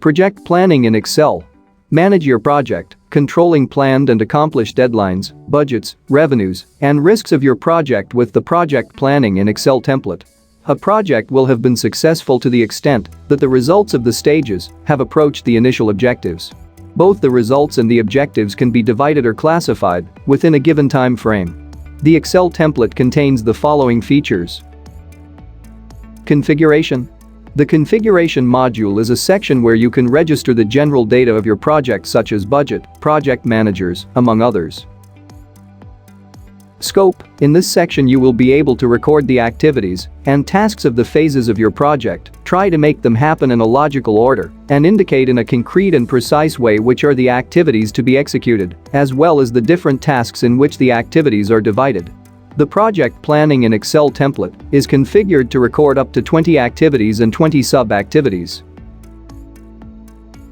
Project planning in Excel. Manage your project, controlling planned and accomplished deadlines, budgets, revenues, and risks of your project with the project planning in Excel template. A project will have been successful to the extent that the results of the stages have approached the initial objectives. Both the results and the objectives can be divided or classified within a given time frame. The Excel template contains the following features. Configuration. The configuration module is a section where you can register the general data of your project such as budget, project managers, among others. Scope. In this section you will be able to record the activities and tasks of the phases of your project, try to make them happen in a logical order, and indicate in a concrete and precise way which are the activities to be executed, as well as the different tasks in which the activities are divided. The project planning in Excel template is configured to record up to 20 activities and 20 sub-activities.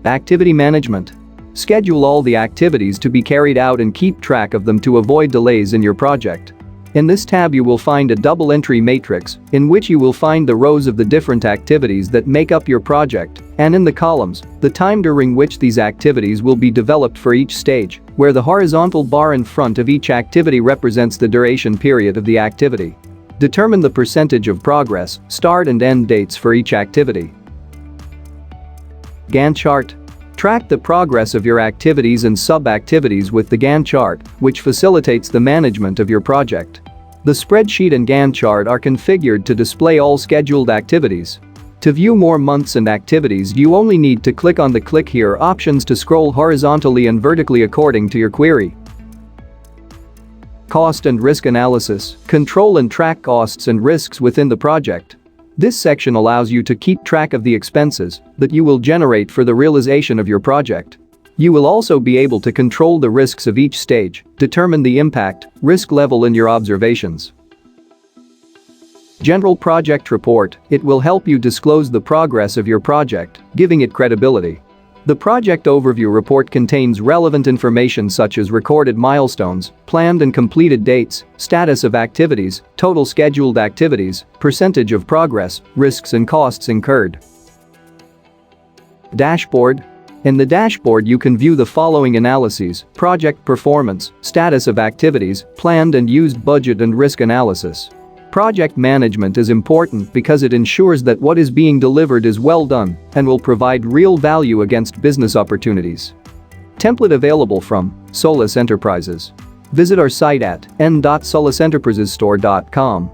Activity management. Schedule all the activities to be carried out and keep track of them to avoid delays in your project. In this tab you will find a double entry matrix in which you will find the rows of the different activities that make up your project, and in the columns, the time during which these activities will be developed for each stage, where the horizontal bar in front of each activity represents the duration period of the activity. Determine the percentage of progress, start and end dates for each activity. Gantt chart. Track the progress of your activities and sub-activities with the Gantt chart, which facilitates the management of your project. The spreadsheet and Gantt chart are configured to display all scheduled activities. To view more months and activities, you only need to click on the Click Here options to scroll horizontally and vertically according to your query. Cost and risk analysis. Control and track costs and risks within the project. This section allows you to keep track of the expenses that you will generate for the realization of your project. You will also be able to control the risks of each stage, determine the impact, risk level in your observations. General Project Report. It will help you disclose the progress of your project, giving it credibility. The Project Overview Report contains relevant information such as recorded milestones, planned and completed dates, status of activities, total scheduled activities, percentage of progress, risks and costs incurred. Dashboard. In the dashboard you can view the following analyses: project performance, status of activities, planned and used budget and risk analysis. Project management is important because it ensures that what is being delivered is well done and will provide real value against business opportunities. Template available from Solus Enterprises. Visit our site at n.solusenterprisesstore.com.